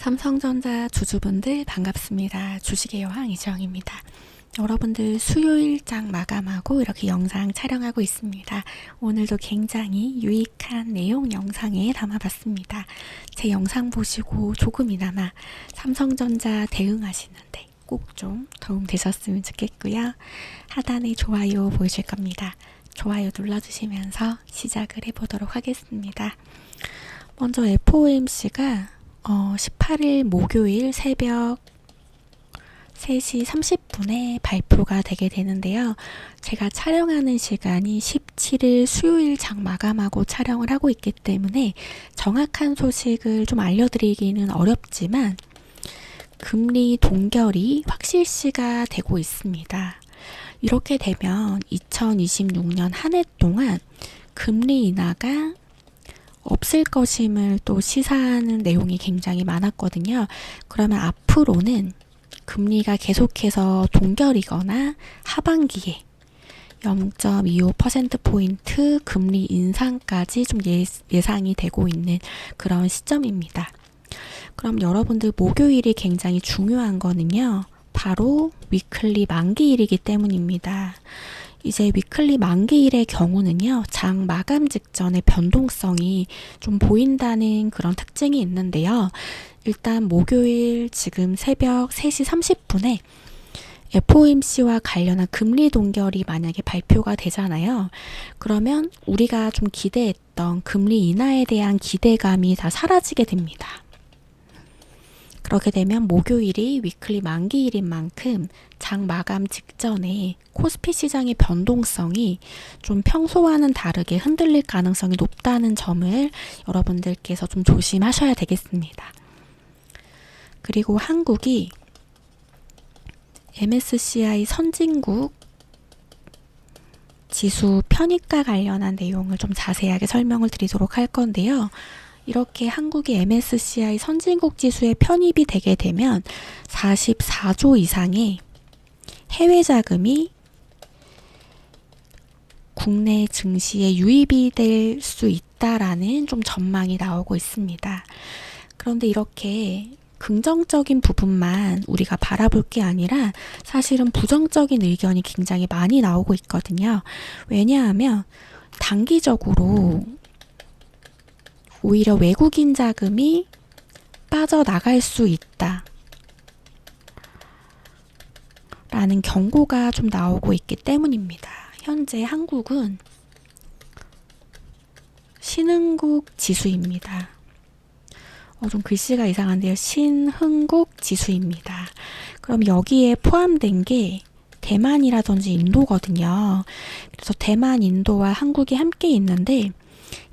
삼성전자 주주분들 반갑습니다. 주식의 여왕 이지영입니다. 여러분들 수요일장 마감하고 이렇게 영상 촬영하고 있습니다. 오늘도 굉장히 유익한 내용 영상에 담아봤습니다. 제 영상 보시고 조금이나마 삼성전자 대응하시는데 꼭 좀 도움 되셨으면 좋겠고요. 하단에 좋아요 보이실 겁니다. 좋아요 눌러주시면서 시작을 해보도록 하겠습니다. 먼저 FOMC가 18일 목요일 새벽 3시 30분에 발표가 되게 되는데요. 제가 촬영하는 시간이 17일 수요일 장 마감하고 촬영을 하고 있기 때문에 정확한 소식을 좀 알려드리기는 어렵지만 금리 동결이 확실시가 되고 있습니다. 이렇게 되면 2026년 한 해 동안 금리 인하가 없을 것임을 또 시사하는 내용이 굉장히 많았거든요. 그러면 앞으로는 금리가 계속해서 동결이거나 하반기에 0.25%포인트 금리 인상까지 좀 예상이 되고 있는 그런 시점입니다. 그럼 여러분들 목요일이 굉장히 중요한 거는요. 바로 위클리 만기일이기 때문입니다. 이제 위클리 만기일의 경우는요, 장 마감 직전의 변동성이 좀 보인다는 그런 특징이 있는데요. 일단 목요일 지금 새벽 3시 30분에 FOMC와 관련한 금리 동결이 만약에 발표가 되잖아요. 그러면 우리가 좀 기대했던 금리 인하에 대한 기대감이 다 사라지게 됩니다. 그렇게 되면 목요일이 위클리 만기일인 만큼 장 마감 직전에 코스피 시장의 변동성이 좀 평소와는 다르게 흔들릴 가능성이 높다는 점을 여러분들께서 좀 조심하셔야 되겠습니다. 그리고 한국이 MSCI 선진국 지수 편입과 관련한 내용을 좀 자세하게 설명을 드리도록 할 건데요. 이렇게 한국이 MSCI 선진국 지수에 편입이 되게 되면 44조 이상의 해외 자금이 국내 증시에 유입이 될 수 있다라는 좀 전망이 나오고 있습니다. 그런데 이렇게 긍정적인 부분만 우리가 바라볼 게 아니라 사실은 부정적인 의견이 굉장히 많이 나오고 있거든요. 왜냐하면 단기적으로 오히려 외국인 자금이 빠져나갈 수 있다 라는 경고가 좀 나오고 있기 때문입니다. 현재 한국은 신흥국 지수입니다. 좀 글씨가 이상한데요. 신흥국 지수입니다. 그럼 여기에 포함된 게 대만이라든지 인도거든요. 그래서 대만, 인도와 한국이 함께 있는데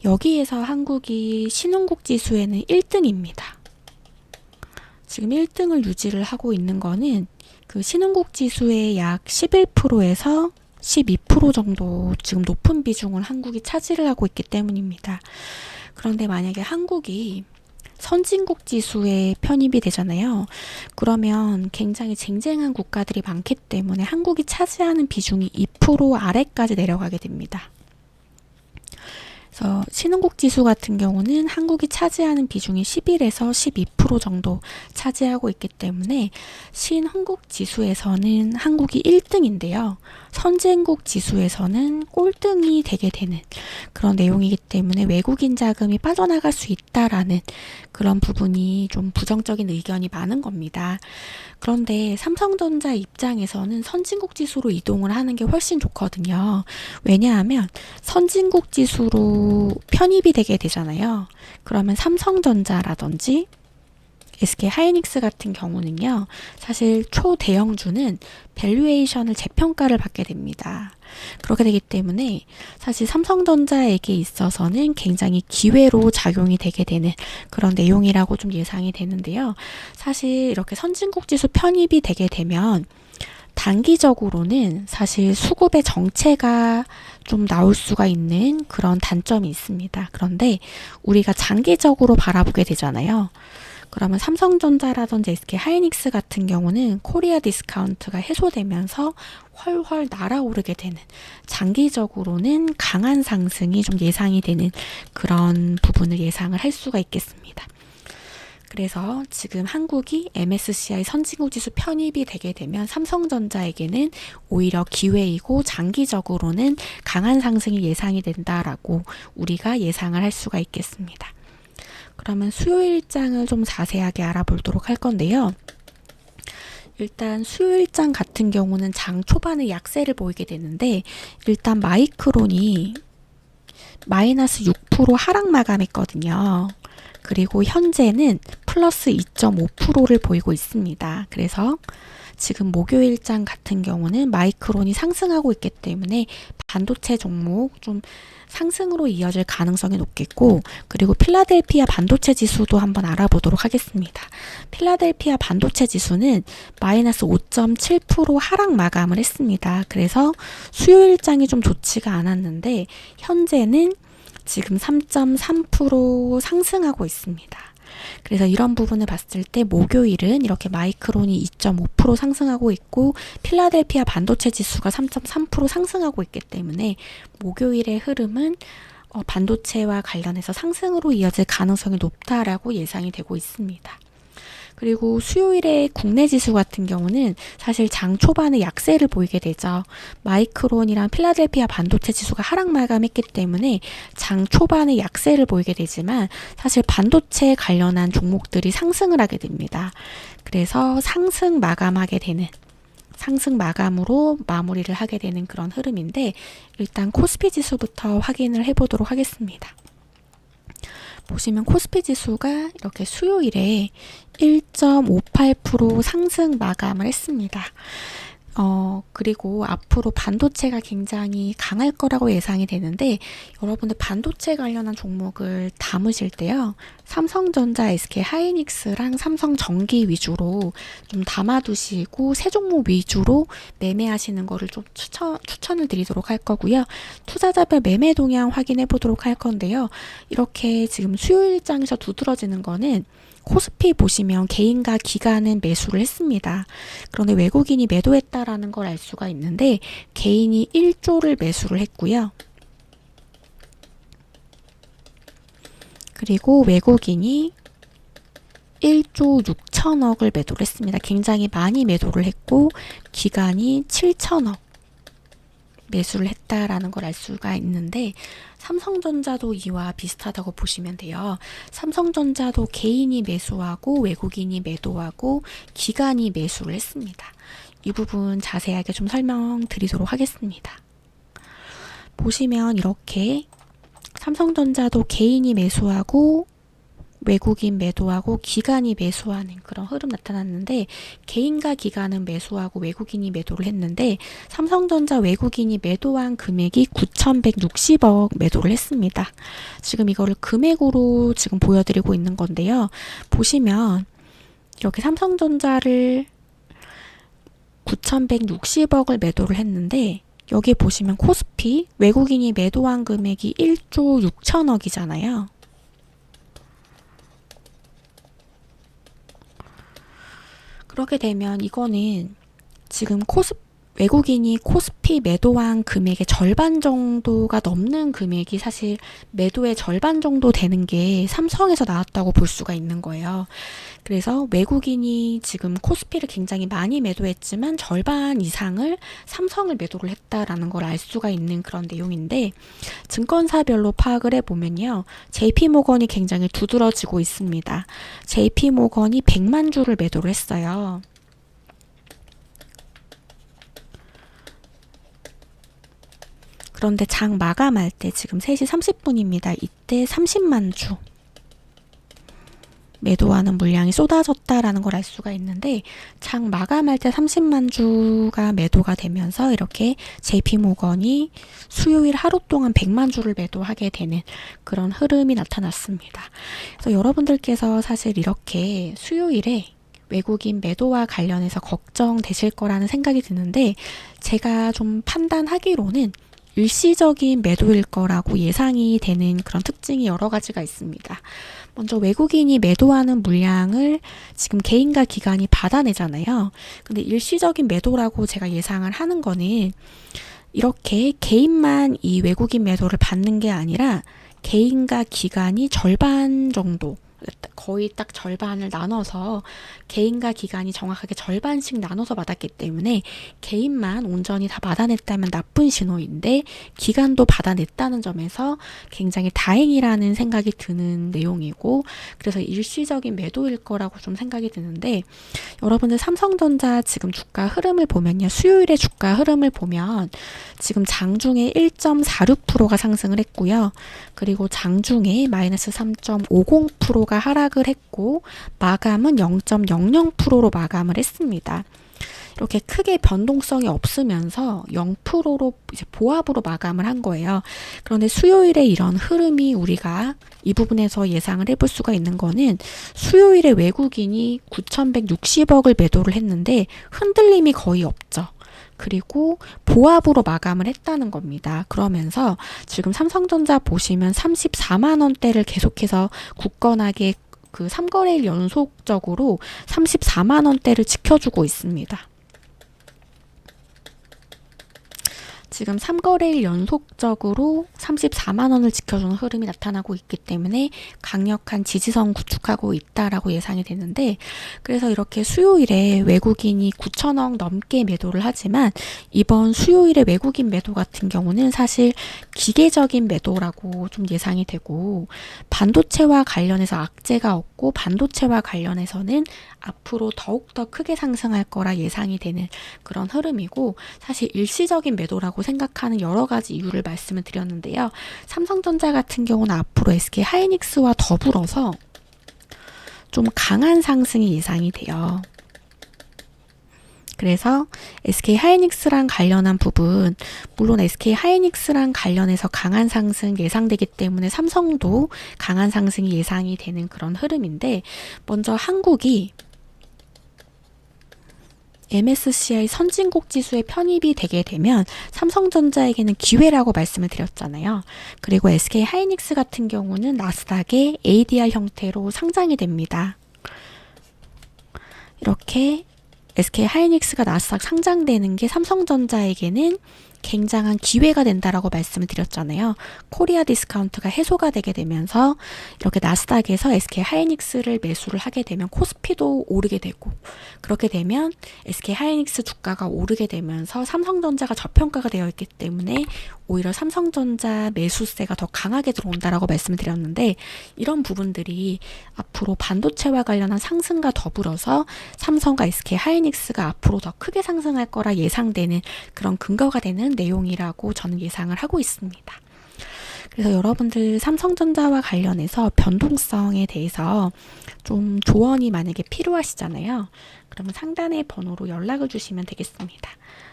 여기에서 한국이 신흥국 지수에는 1등입니다. 지금 1등을 유지를 하고 있는 거는 그 신흥국 지수의 약 11%에서 12% 정도 지금 높은 비중을 한국이 차지를 하고 있기 때문입니다. 그런데 만약에 한국이 선진국 지수에 편입이 되잖아요. 그러면 굉장히 쟁쟁한 국가들이 많기 때문에 한국이 차지하는 비중이 2% 아래까지 내려가게 됩니다. 그래서 신흥국 지수 같은 경우는 한국이 차지하는 비중이 11에서 12% 정도 차지하고 있기 때문에 신흥국 지수에서는 한국이 1등인데요. 선진국 지수에서는 꼴등이 되게 되는 그런 내용이기 때문에 외국인 자금이 빠져나갈 수 있다라는 그런 부분이 좀 부정적인 의견이 많은 겁니다. 그런데 삼성전자 입장에서는 선진국 지수로 이동을 하는 게 훨씬 좋거든요. 왜냐하면 선진국 지수로 편입이 되게 되잖아요. 그러면 삼성전자라든지 SK 하이닉스 같은 경우는요, 사실 초대형주는 밸류에이션을 재평가를 받게 됩니다. 그렇게 되기 때문에 사실 삼성전자에게 있어서는 굉장히 기회로 작용이 되게 되는 그런 내용이라고 좀 예상이 되는데요. 사실 이렇게 선진국 지수 편입이 되게 되면 단기적으로는 사실 수급의 정체가 좀 나올 수가 있는 그런 단점이 있습니다. 그런데 우리가 장기적으로 바라보게 되잖아요. 그러면 삼성전자라든지 SK 하이닉스 같은 경우는 코리아 디스카운트가 해소되면서 훨훨 날아오르게 되는, 장기적으로는 강한 상승이 좀 예상이 되는 그런 부분을 예상을 할 수가 있겠습니다. 그래서 지금 한국이 MSCI 선진국 지수 편입이 되게 되면 삼성전자에게는 오히려 기회이고 장기적으로는 강한 상승이 예상이 된다라고 우리가 예상을 할 수가 있겠습니다. 그러면 수요 일정을 좀 자세하게 알아보도록 할 건데요. 일단 수요 일정 같은 경우는 장 초반에 약세를 보이게 되는데 일단 마이크론이 마이너스 6% 하락 마감했거든요. 그리고 현재는 플러스 2.5%를 보이고 있습니다. 그래서 지금 목요일장 같은 경우는 마이크론이 상승하고 있기 때문에 반도체 종목 좀 상승으로 이어질 가능성이 높겠고, 그리고 필라델피아 반도체 지수도 한번 알아보도록 하겠습니다. 필라델피아 반도체 지수는 마이너스 5.7% 하락 마감을 했습니다. 그래서 수요일장이 좀 좋지가 않았는데 현재는 지금 3.3% 상승하고 있습니다. 그래서 이런 부분을 봤을 때 목요일은 이렇게 마이크론이 2.5% 상승하고 있고 필라델피아 반도체 지수가 3.3% 상승하고 있기 때문에 목요일의 흐름은 반도체와 관련해서 상승으로 이어질 가능성이 높다라고 예상이 되고 있습니다. 그리고 수요일에 국내 지수 같은 경우는 사실 장 초반에 약세를 보이게 되죠. 마이크론이랑 필라델피아 반도체 지수가 하락 마감했기 때문에 장 초반에 약세를 보이게 되지만 사실 반도체 관련한 종목들이 상승을 하게 됩니다. 그래서 상승 마감으로 마무리를 하게 되는 그런 흐름인데 일단 코스피 지수부터 확인을 해보도록 하겠습니다. 보시면 코스피 지수가 이렇게 수요일에 1.58% 상승 마감을 했습니다. 그리고 앞으로 반도체가 굉장히 강할 거라고 예상이 되는데 여러분들 반도체 관련한 종목을 담으실 때요. 삼성전자, SK 하이닉스랑 삼성전기 위주로 좀 담아두시고 세 종목 위주로 매매하시는 거를 좀 추천을 드리도록 할 거고요. 투자자별 매매 동향 확인해 보도록 할 건데요. 이렇게 지금 수요일장에서 두드러지는 거는 코스피 보시면 개인과 기관은 매수를 했습니다. 그런데 외국인이 매도했다라는 걸 알 수가 있는데 개인이 1조를 매수를 했고요. 그리고 외국인이 1조 6천억을 매도를 했습니다. 굉장히 많이 매도를 했고 기관이 7천억 매수를 했다라는 걸 알 수가 있는데 삼성전자도 이와 비슷하다고 보시면 돼요. 삼성전자도 개인이 매수하고 외국인이 매도하고 기관이 매수를 했습니다. 이 부분 자세하게 좀 설명드리도록 하겠습니다. 보시면 이렇게 삼성전자도 개인이 매수하고 외국인 매도하고 기관이 매수하는 그런 흐름 나타났는데 개인과 기관은 매수하고 외국인이 매도를 했는데 삼성전자 외국인이 매도한 금액이 9,160억 매도를 했습니다. 지금 이거를 금액으로 지금 보여드리고 있는 건데요. 보시면 이렇게 삼성전자를 9,160억을 매도를 했는데 여기 보시면 코스피 외국인이 매도한 금액이 1조 6천억이잖아요. 그렇게 되면 이거는 지금 외국인이 코스피 매도한 금액의 절반 정도가 넘는 금액이 사실 매도의 절반 정도 되는 게 삼성에서 나왔다고 볼 수가 있는 거예요. 그래서 외국인이 지금 코스피를 굉장히 많이 매도했지만 절반 이상을 삼성을 매도를 했다라는 걸 알 수가 있는 그런 내용인데 증권사별로 파악을 해보면요. JP모건이 굉장히 두드러지고 있습니다. JP모건이 100만 주를 매도를 했어요. 그런데 장 마감할 때 지금 3시 30분입니다. 이때 30만 주 매도하는 물량이 쏟아졌다라는 걸 알 수가 있는데 장 마감할 때 30만 주가 매도가 되면서 이렇게 JP모건이 수요일 하루 동안 100만 주를 매도하게 되는 그런 흐름이 나타났습니다. 그래서 여러분들께서 사실 이렇게 수요일에 외국인 매도와 관련해서 걱정되실 거라는 생각이 드는데 제가 좀 판단하기로는 일시적인 매도일 거라고 예상이 되는 그런 특징이 여러 가지가 있습니다. 먼저 외국인이 매도하는 물량을 지금 개인과 기관이 받아내잖아요. 근데 일시적인 매도라고 제가 예상을 하는 거는 이렇게 개인만 이 외국인 매도를 받는 게 아니라 개인과 기관이 절반 정도 거의 딱 절반을 나눠서 개인과 기관이 정확하게 절반씩 나눠서 받았기 때문에 개인만 온전히 다 받아냈다면 나쁜 신호인데 기관도 받아냈다는 점에서 굉장히 다행이라는 생각이 드는 내용이고, 그래서 일시적인 매도일 거라고 좀 생각이 드는데, 여러분들 삼성전자 지금 주가 흐름을 보면요, 수요일의 주가 흐름을 보면 지금 장중에 1.46%가 상승을 했고요. 그리고 장중에 마이너스 3.50%가 하락을 했고, 마감은 0.00%로 마감을 했습니다. 이렇게 크게 변동성이 없으면서 0%로 이제 보합으로 마감을 한 거예요. 그런데 수요일에 이런 흐름이 우리가 이 부분에서 예상을 해볼 수가 있는 거는, 수요일에 외국인이 9,160억을 매도를 했는데 흔들림이 거의 없죠. 그리고 보합으로 마감을 했다는 겁니다. 그러면서 지금 삼성전자 보시면 34만 원대를 계속해서 굳건하게 그 3거래일 연속적으로 34만 원대를 지켜주고 있습니다. 지금 3거래일 연속적으로 34만 원을 지켜주는 흐름이 나타나고 있기 때문에 강력한 지지선 구축하고 있다라고 예상이 되는데, 그래서 이렇게 수요일에 외국인이 9천억 넘게 매도를 하지만 이번 수요일에 외국인 매도 같은 경우는 사실 기계적인 매도라고 좀 예상이 되고, 반도체와 관련해서 악재가 없고 반도체와 관련해서는 앞으로 더욱더 크게 상승할 거라 예상이 되는 그런 흐름이고, 사실 일시적인 매도라고 생각하는 여러 가지 이유를 말씀을 드렸는데요. 삼성전자 같은 경우는 앞으로 SK 하이닉스와 더불어서 좀 강한 상승이 예상이 돼요. 그래서 SK 하이닉스랑 관련한 부분, 물론 SK 하이닉스랑 관련해서 강한 상승 예상되기 때문에 삼성도 강한 상승이 예상이 되는 그런 흐름인데, 먼저 한국이 MSCI 선진국 지수에 편입이 되게 되면 삼성전자에게는 기회라고 말씀을 드렸잖아요. 그리고 SK 하이닉스 같은 경우는 나스닥에 ADR 형태로 상장이 됩니다. 이렇게 SK 하이닉스가 나스닥 상장되는 게 삼성전자에게는 굉장한 기회가 된다라고 말씀을 드렸잖아요. 코리아 디스카운트가 해소가 되게 되면서 이렇게 나스닥에서 SK 하이닉스를 매수를 하게 되면 코스피도 오르게 되고, 그렇게 되면 SK 하이닉스 주가가 오르게 되면서 삼성전자가 저평가가 되어 있기 때문에 오히려 삼성전자 매수세가 더 강하게 들어온다라고 말씀을 드렸는데, 이런 부분들이 앞으로 반도체와 관련한 상승과 더불어서 삼성과 SK 하이닉스가 앞으로 더 크게 상승할 거라 예상되는 그런 근거가 되는 내용이라고 저는 예상을 하고 있습니다. 그래서 여러분들 삼성전자와 관련해서 변동성에 대해서 좀 조언이 만약에 필요하시잖아요. 그러면 상단의 번호로 연락을 주시면 되겠습니다.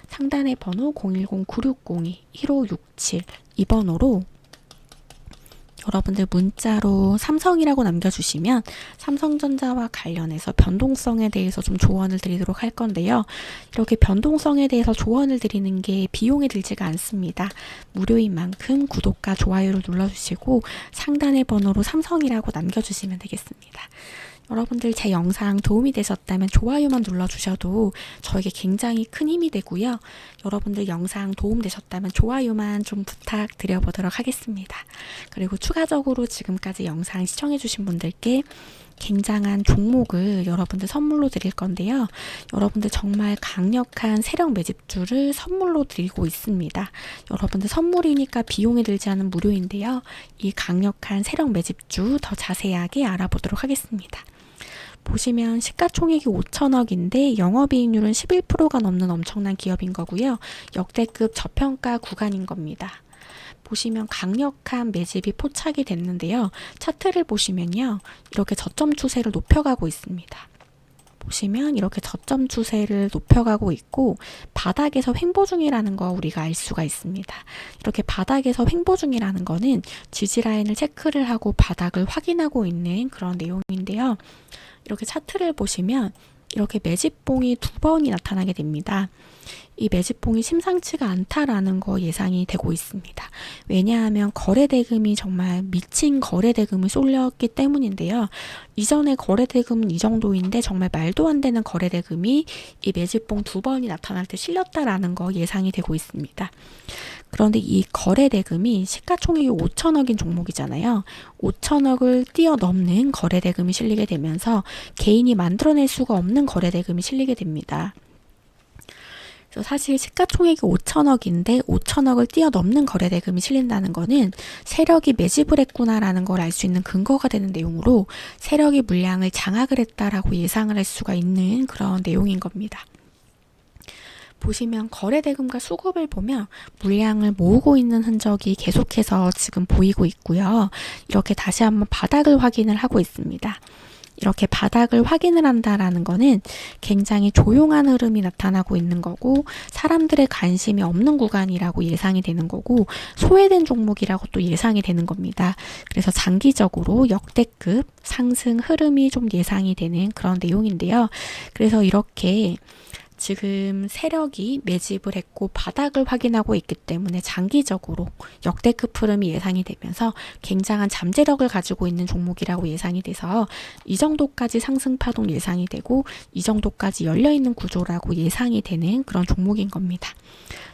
상단의 번호 010-9602-1567 이 번호로 여러분들 문자로 삼성이라고 남겨주시면 삼성전자와 관련해서 변동성에 대해서 좀 조언을 드리도록 할 건데요. 이렇게 변동성에 대해서 조언을 드리는 게 비용이 들지가 않습니다. 무료인 만큼 구독과 좋아요를 눌러주시고 상단의 번호로 삼성이라고 남겨주시면 되겠습니다. 여러분들 제 영상 도움이 되셨다면 좋아요만 눌러주셔도 저에게 굉장히 큰 힘이 되고요. 여러분들 영상 도움되셨다면 좋아요만 좀 부탁드려보도록 하겠습니다. 그리고 추가적으로 지금까지 영상 시청해주신 분들께 굉장한 종목을 여러분들 선물로 드릴 건데요. 여러분들 정말 강력한 세력 매집주를 선물로 드리고 있습니다. 여러분들 선물이니까 비용이 들지 않은 무료인데요. 이 강력한 세력 매집주 더 자세하게 알아보도록 하겠습니다. 보시면 시가총액이 5천억인데 영업이익률은 11%가 넘는 엄청난 기업인 거고요. 역대급 저평가 구간인 겁니다. 보시면 강력한 매집이 포착이 됐는데요. 차트를 보시면요. 이렇게 저점 추세를 높여가고 있습니다. 보시면 이렇게 저점 추세를 높여가고 있고 바닥에서 횡보 중이라는 거 우리가 알 수가 있습니다. 이렇게 바닥에서 횡보 중이라는 거는 지지라인을 체크를 하고 바닥을 확인하고 있는 그런 내용인데요. 이렇게 차트를 보시면 이렇게 매집봉이 두 번이 나타나게 됩니다. 이 매집봉이 심상치가 않다라는 거 예상이 되고 있습니다. 왜냐하면 거래대금이 정말 미친 거래대금을 쏠렸기 때문인데요. 이전에 거래대금은 이 정도인데 정말 말도 안 되는 거래대금이 이 매집봉 두 번이 나타날 때 실렸다라는 거 예상이 되고 있습니다. 그런데 이 거래대금이 시가총액이 5천억인 종목이잖아요. 5천억을 뛰어넘는 거래대금이 실리게 되면서 개인이 만들어낼 수가 없는 거래대금이 실리게 됩니다. 그래서 사실 시가총액이 5천억인데 5천억을 뛰어넘는 거래대금이 실린다는 거는 세력이 매집을 했구나라는 걸 알 수 있는 근거가 되는 내용으로 세력이 물량을 장악을 했다라고 예상을 할 수가 있는 그런 내용인 겁니다. 보시면 거래대금과 수급을 보면 물량을 모으고 있는 흔적이 계속해서 지금 보이고 있고요. 이렇게 다시 한번 바닥을 확인을 하고 있습니다. 이렇게 바닥을 확인을 한다라는 거는 굉장히 조용한 흐름이 나타나고 있는 거고 사람들의 관심이 없는 구간이라고 예상이 되는 거고 소외된 종목이라고 또 예상이 되는 겁니다. 그래서 장기적으로 역대급 상승 흐름이 좀 예상이 되는 그런 내용인데요. 그래서 이렇게 지금 세력이 매집을 했고 바닥을 확인하고 있기 때문에 장기적으로 역대급 흐름이 예상이 되면서 굉장한 잠재력을 가지고 있는 종목이라고 예상이 돼서 이 정도까지 상승 파동 예상이 되고 이 정도까지 열려있는 구조라고 예상이 되는 그런 종목인 겁니다.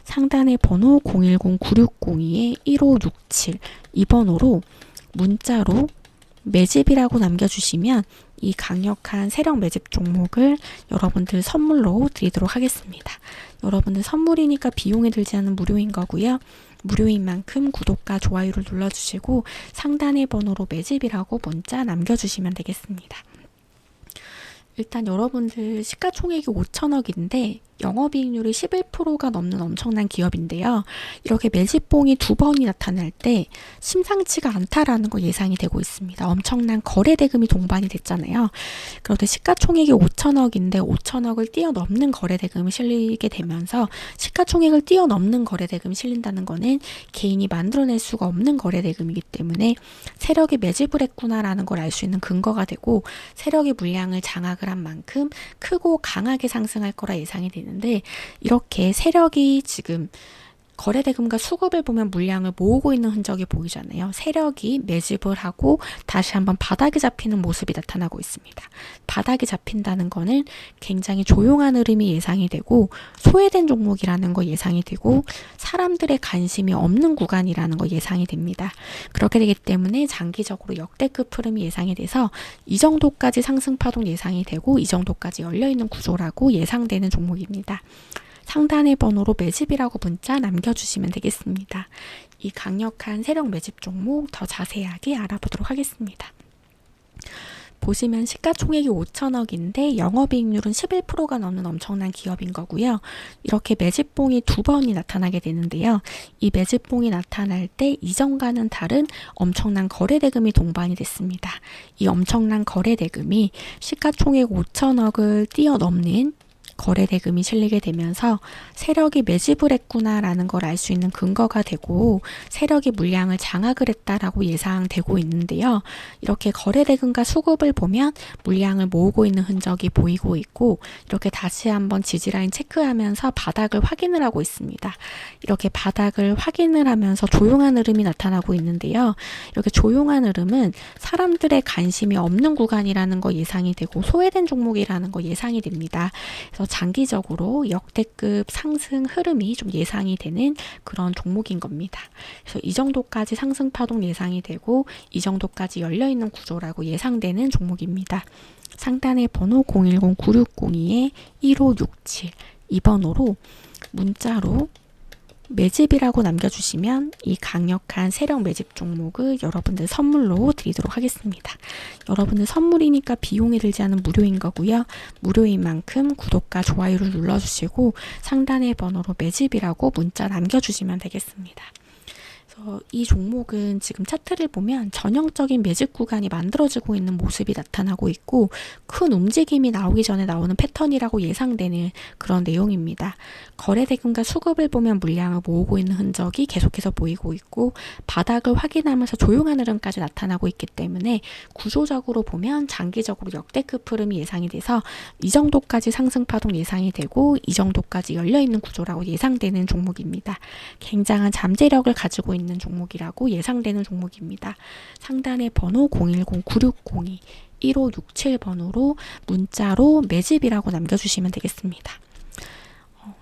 상단의 번호 010-9602-1567 이 번호로 문자로 매집이라고 남겨주시면 이 강력한 세력 매집 종목을 여러분들 선물로 드리도록 하겠습니다. 여러분들 선물이니까 비용이 들지 않은 무료인 거고요. 무료인 만큼 구독과 좋아요를 눌러주시고 상단의 번호로 매집이라고 문자 남겨주시면 되겠습니다. 일단 여러분들 시가총액이 5천억인데 영업이익률이 11%가 넘는 엄청난 기업인데요. 이렇게 매집봉이 두 번이 나타날 때 심상치가 않다라는 거 예상이 되고 있습니다. 엄청난 거래대금이 동반이 됐잖아요. 그런데 시가총액이 5천억인데 5천억을 뛰어넘는 거래대금이 실리게 되면서 시가총액을 뛰어넘는 거래대금이 실린다는 거는 개인이 만들어낼 수가 없는 거래대금이기 때문에 세력이 매집을 했구나라는 걸 알 수 있는 근거가 되고 세력이 물량을 장악을 한 만큼 크고 강하게 상승할 거라 예상이 되는 데 이렇게 세력이 지금 거래대금과 수급을 보면 물량을 모으고 있는 흔적이 보이잖아요. 세력이 매집을 하고 다시 한번 바닥이 잡히는 모습이 나타나고 있습니다. 바닥이 잡힌다는 거는 굉장히 조용한 흐름이 예상이 되고 소외된 종목이라는 거 예상이 되고 사람들의 관심이 없는 구간이라는 거 예상이 됩니다. 그렇게 되기 때문에 장기적으로 역대급 흐름이 예상이 돼서 이 정도까지 상승 파동 예상이 되고 이 정도까지 열려있는 구조라고 예상되는 종목입니다. 상단의 번호로 매집이라고 문자 남겨주시면 되겠습니다. 이 강력한 세력 매집 종목 더 자세하게 알아보도록 하겠습니다. 보시면 시가총액이 5천억인데 영업이익률은 11%가 넘는 엄청난 기업인 거고요. 이렇게 매집봉이 두 번이 나타나게 되는데요. 이 매집봉이 나타날 때 이전과는 다른 엄청난 거래대금이 동반이 됐습니다. 이 엄청난 거래대금이 시가총액 5천억을 뛰어넘는 거래대금이 실리게 되면서 세력이 매집을 했구나라는 걸 알 수 있는 근거가 되고 세력이 물량을 장악을 했다라고 예상되고 있는데요. 이렇게 거래대금과 수급을 보면 물량을 모으고 있는 흔적이 보이고 있고 이렇게 다시 한번 지지라인 체크하면서 바닥을 확인을 하고 있습니다. 이렇게 바닥을 확인을 하면서 조용한 흐름이 나타나고 있는데요. 이렇게 조용한 흐름은 사람들의 관심이 없는 구간이라는 거 예상이 되고 소외된 종목이라는 거 예상이 됩니다. 그래서 장기적으로 역대급 상승 흐름이 좀 예상이 되는 그런 종목인 겁니다. 그래서 이 정도까지 상승 파동 예상이 되고 이 정도까지 열려있는 구조라고 예상되는 종목입니다. 상단의 번호 010-9602-1567 이 번호로 문자로 매집이라고 남겨주시면 이 강력한 세력 매집 종목을 여러분들 선물로 드리도록 하겠습니다. 여러분들 선물이니까 비용이 들지 않은 무료인 거고요. 무료인 만큼 구독과 좋아요를 눌러주시고 상단의 번호로 매집이라고 문자 남겨주시면 되겠습니다. 이 종목은 지금 차트를 보면 전형적인 매집 구간이 만들어지고 있는 모습이 나타나고 있고 큰 움직임이 나오기 전에 나오는 패턴이라고 예상되는 그런 내용입니다. 거래대금과 수급을 보면 물량을 모으고 있는 흔적이 계속해서 보이고 있고 바닥을 확인하면서 조용한 흐름까지 나타나고 있기 때문에 구조적으로 보면 장기적으로 역대급 흐름이 예상이 돼서 이 정도까지 상승 파동 예상이 되고 이 정도까지 열려있는 구조라고 예상되는 종목입니다. 굉장한 잠재력을 가지고 있는 종목이라고 예상되는 종목입니다. 상단의 번호 010-9602-1567 번호로 문자로 매집이라고 남겨주시면 되겠습니다.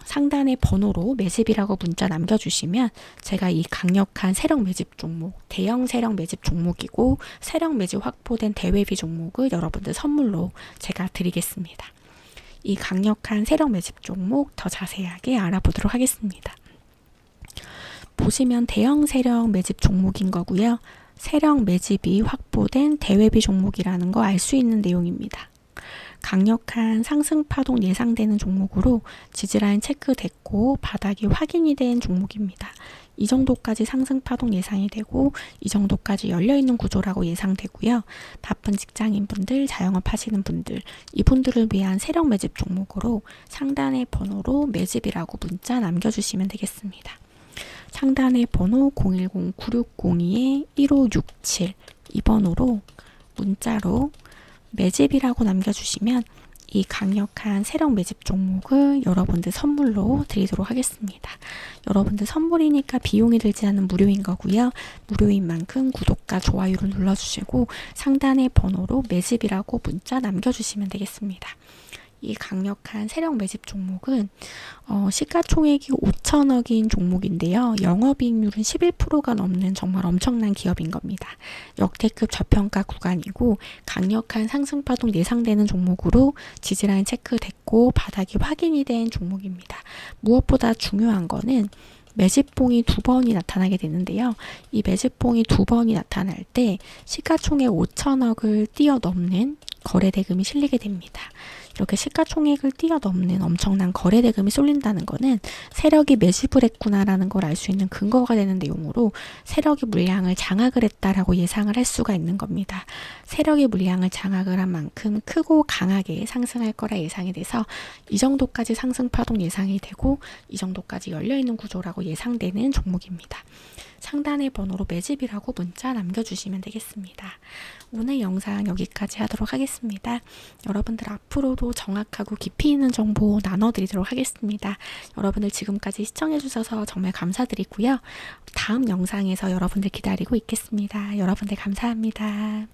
상단의 번호로 매집이라고 문자 남겨주시면 제가 이 강력한 세력 매집 종목, 대형 세력 매집 종목이고 세력 매집 확보된 대외비 종목을 여러분들 선물로 제가 드리겠습니다. 이 강력한 세력 매집 종목 더 자세하게 알아보도록 하겠습니다. 보시면 대형 세력 매집 종목인 거고요. 세력 매집이 확보된 대외비 종목이라는 거 알 수 있는 내용입니다. 강력한 상승 파동 예상되는 종목으로 지지라인 체크됐고 바닥이 확인이 된 종목입니다. 이 정도까지 상승 파동 예상이 되고 이 정도까지 열려있는 구조라고 예상되고요. 바쁜 직장인분들, 자영업 하시는 분들, 이분들을 위한 세력 매집 종목으로 상단의 번호로 매집이라고 문자 남겨주시면 되겠습니다. 상단의 번호 010-9602-1567 이 번호로 문자로 매집이라고 남겨주시면 이 강력한 세력 매집 종목을 여러분들 선물로 드리도록 하겠습니다. 여러분들 선물이니까 비용이 들지 않는 무료인 거고요. 무료인 만큼 구독과 좋아요를 눌러주시고 상단의 번호로 매집이라고 문자 남겨주시면 되겠습니다. 이 강력한 세력 매집 종목은 시가총액이 5천억인 종목인데요. 영업이익률은 11%가 넘는 정말 엄청난 기업인 겁니다. 역대급 저평가 구간이고 강력한 상승파동 예상되는 종목으로 지지라인 체크됐고 바닥이 확인이 된 종목입니다. 무엇보다 중요한 거는 매집봉이 2번이 나타나게 되는데요. 이 매집봉이 2번이 나타날 때 시가총액 5천억을 뛰어넘는 거래대금이 실리게 됩니다. 이렇게 시가총액을 뛰어넘는 엄청난 거래대금이 쏠린다는 것은 세력이 매집을 했구나라는 걸 알 수 있는 근거가 되는 내용으로 세력이 물량을 장악을 했다라고 예상을 할 수가 있는 겁니다. 세력이 물량을 장악을 한 만큼 크고 강하게 상승할 거라 예상이 돼서 이 정도까지 상승 파동 예상이 되고 이 정도까지 열려있는 구조라고 예상되는 종목입니다. 상단의 번호로 매집이라고 문자 남겨주시면 되겠습니다. 오늘 영상 여기까지 하도록 하겠습니다. 여러분들 앞으로도 정확하고 깊이 있는 정보 나눠드리도록 하겠습니다. 여러분들 지금까지 시청해주셔서 정말 감사드리고요. 다음 영상에서 여러분들 기다리고 있겠습니다. 여러분들 감사합니다.